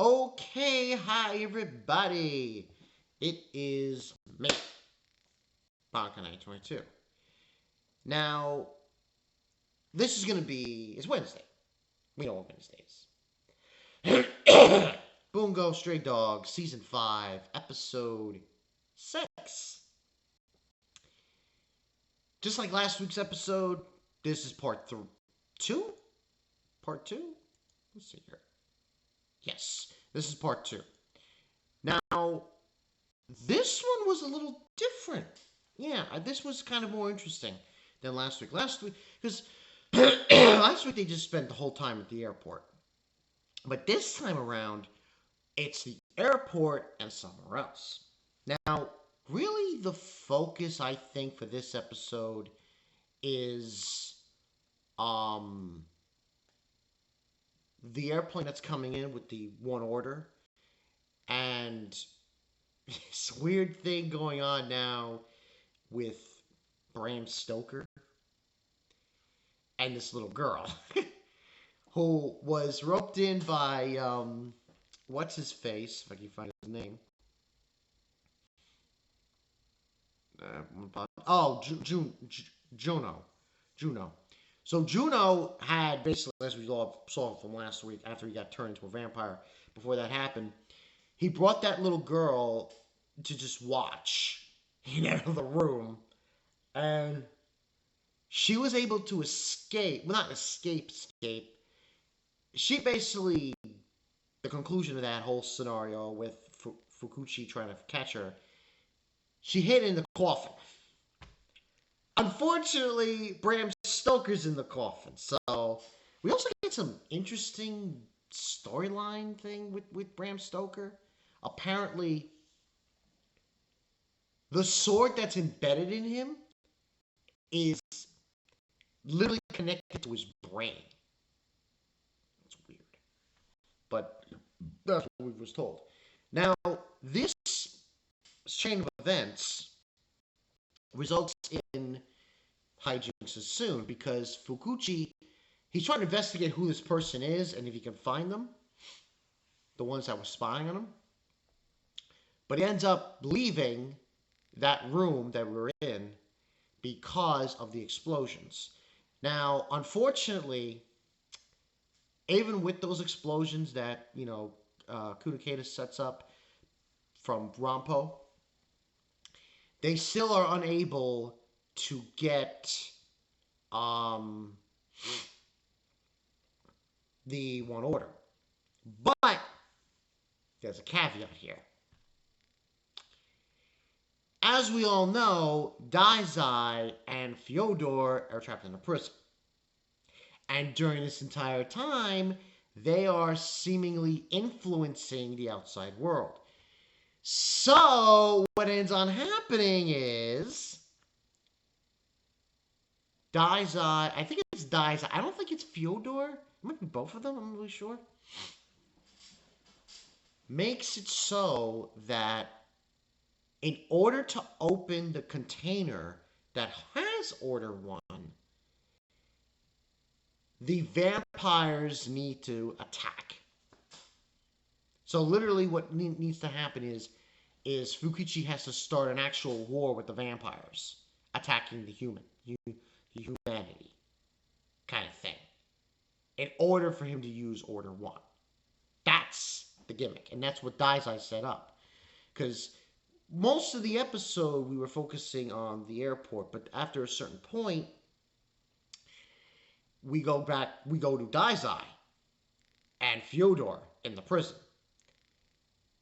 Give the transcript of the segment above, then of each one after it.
Okay, hi everybody. It is May, Bungo 2022. Now, this is going to be, it's Wednesday. We know what Wednesday is. Bungo Stray Dog, Season 5, Episode 6. Just like last week's episode, this is part 2? Part 2? Let's see here. Yes, this is part 2. Now, this one was a little different. Yeah, this was kind of more interesting than last week. Last week, because last week they just spent the whole time at the airport. But this time around, it's the airport and somewhere else. Now, really the focus, I think, for this episode is the airplane that's coming in with the one order and this weird thing going on now with Bram Stoker and this little girl who was roped in by what's his face, if I can find his name. Juno. So Juno had basically, as we saw from last week, after he got turned into a vampire, before that happened, he brought that little girl to just watch in the room, and she was able to escape. Well, not escape. She basically, the conclusion of that whole scenario with Fukuchi trying to catch her, she hid in the coffin. Unfortunately, Bram Stoker's in the coffin. So we also get some interesting storyline thing with Bram Stoker. Apparently, the sword that's embedded in him is literally connected to his brain. That's weird. But that's what we was told. Now, this chain of events results in hijinks as soon because Fukuchi, he's trying to investigate who this person is and if he can find them, the ones that were spying on him. But he ends up leaving that room that we're in because of the explosions. Now, unfortunately, even with those explosions that, Kunakata sets up from Rampo, they still are unable to get the one order. But there's a caveat here. As we all know, Daizai and Fyodor are trapped in a prison. And during this entire time, they are seemingly influencing the outside world. So, what ends on happening is Daizai, I think it's Daizai, I don't think it's Fyodor, it might be both of them, I'm not really sure, makes it so that in order to open the container that has Order 1, the vampires need to attack. So literally what needs to happen is Fukuchi has to start an actual war with the vampires, attacking the humanity kind of thing, in order for him to use Order 1. That's the gimmick, and that's what Daizai set up. Because most of the episode we were focusing on the airport, but after a certain point, we go to Daizai and Fyodor in the prison.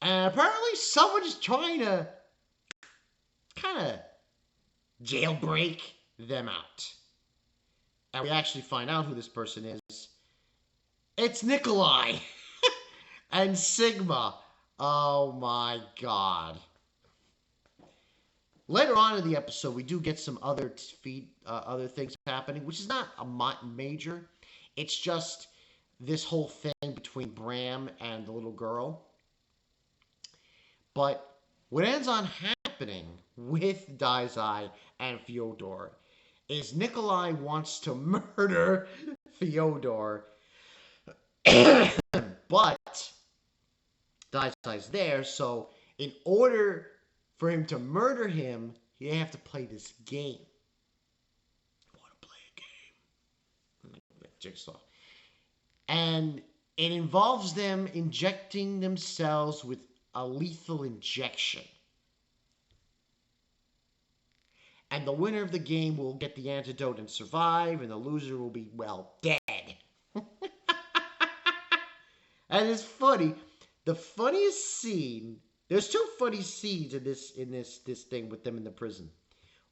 And apparently someone is trying to kind of jailbreak them out. And we actually find out who this person is. It's Nikolai and Sigma. Oh my god. Later on in the episode, we do get some other things happening, which is not a major. It's just this whole thing between Bram and the little girl. But what ends on happening with Daizai and Fyodor is Nikolai wants to murder Fyodor, but Daizai's there. So in order for him to murder him, he have to play this game. I want to play a game. Jigsaw. And it involves them injecting themselves with a lethal injection. And the winner of the game will get the antidote and survive, and the loser will be, well, dead. And it's funny. The funniest scene, there's two funny scenes in this thing with them in the prison.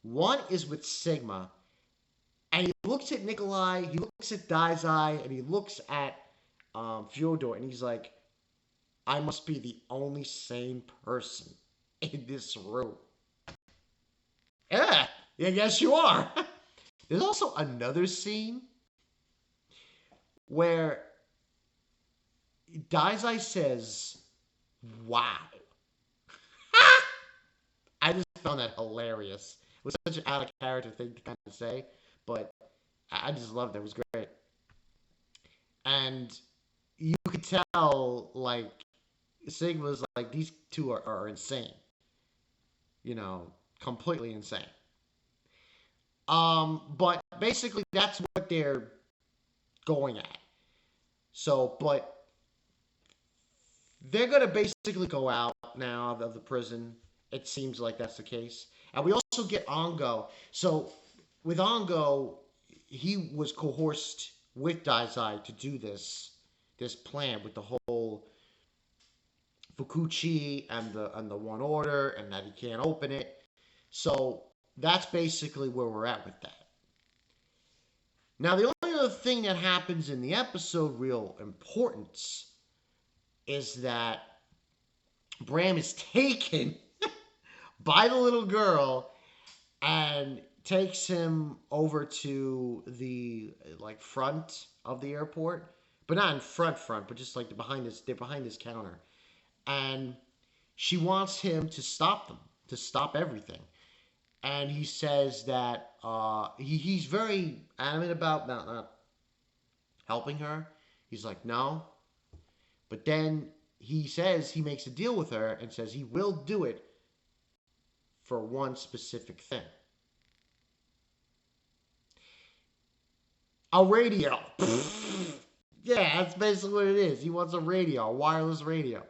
One is with Sigma, and he looks at Nikolai, he looks at Daizai, and he looks at Fyodor, and he's like, I must be the only sane person in this room. Yeah, yes you are. There's also another scene where Daizai says, wow. I just found that hilarious. It was such an out of character thing to kind of say, but I just loved it. It was great. And you could tell, like, Sigma's like, these two are insane. You know, completely insane. But basically that's what they're going at. So, but they're gonna basically go out now of the prison. It seems like that's the case. And we also get Ongo. So with Ongo, he was coerced with Daizai to do this plan with the whole Fukuchi and the one order, and that he can't open it. So that's basically where we're at with that. Now, the only other thing that happens in the episode, real importance, is that Bram is taken by the little girl and takes him over to the like front of the airport, but not in front, but just like they're behind this counter, and she wants him to stop them, to stop everything. And he says that he's very adamant about not helping her. He's like, no. But then he says he makes a deal with her and says he will do it for one specific thing. A radio. Yeah, that's basically what it is. He wants a radio, a wireless radio.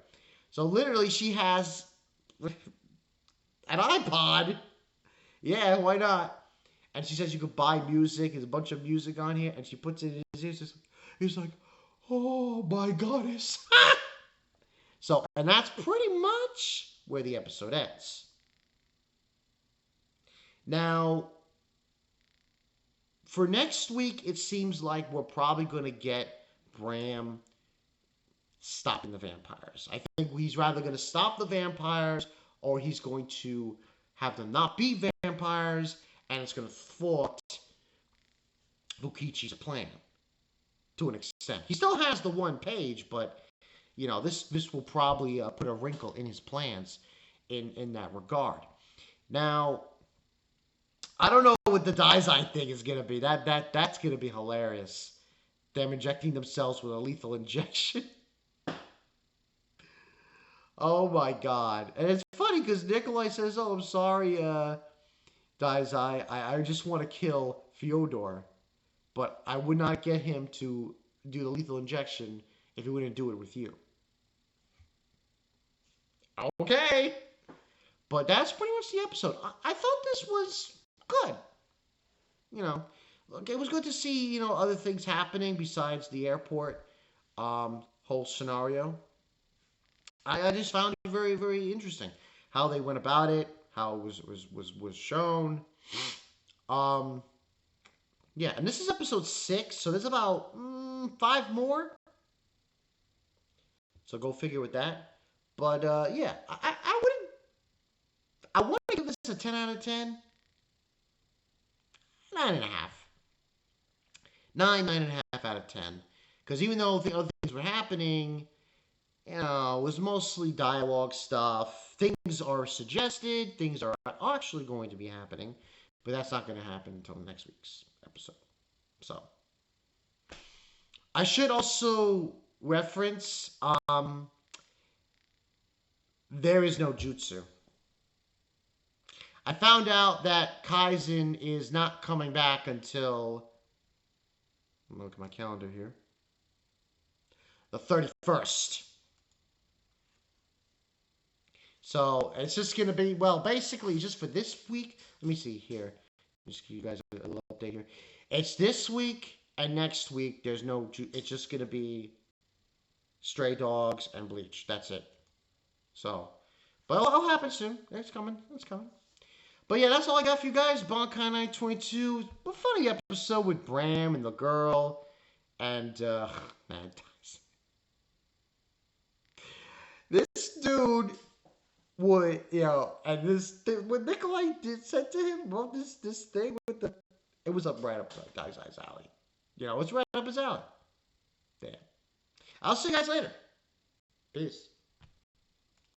So literally she has an iPod. Yeah, why not? And she says you could buy music. There's a bunch of music on here. And she puts it in his ears. He's like, oh my goddess. So, and that's pretty much where the episode ends. Now, for next week, it seems like we're probably going to get Bram stopping the vampires. I think he's rather going to stop the vampires, or he's going to have them not be vampires, and it's going to thwart Fukichi's plan to an extent. He still has the one page, but you know this will probably put a wrinkle in his plans in that regard. Now, I don't know what the Daizai thing is going to be. That's going to be hilarious. Them injecting themselves with a lethal injection. Oh my god. And it's funny because Nikolai says, oh, I'm sorry, Daizai. I just want to kill Fyodor. But I would not get him to do the lethal injection if he wouldn't do it with you. Okay. But that's pretty much the episode. I thought this was good. You know, look, it was good to see, you know, other things happening besides the airport whole scenario. I just found it very, very interesting how they went about it, how it was shown. Yeah, and this is episode 6, so there's about 5 more. So go figure with that. But yeah, I want to give this a 10 out of 10. 9.5. 9.5 out of 10. Because even though the other things were happening, you know, it was mostly dialogue stuff. Things are suggested. Things are actually going to be happening. But that's not going to happen until next week's episode. So, I should also reference, There is no jutsu. I found out that Kaizen is not coming back until. Let me look at my calendar here. The 31st. So it's just going to be, well, basically just for this week. Let me see here. Just give you guys a little update here. It's this week and next week. There's no, it's just going to be Stray Dogs and Bleach. That's it. So, but it'll happen soon. It's coming. It's coming. But yeah, that's all I got for you guys. Bonkai 922. A funny episode with Bram and the girl. And, man, this dude would, and this thing, what Nikolai said to him, wrote this thing with the, it was up right up Daizai's alley. It's right up his alley. Yeah. I'll see you guys later. Peace.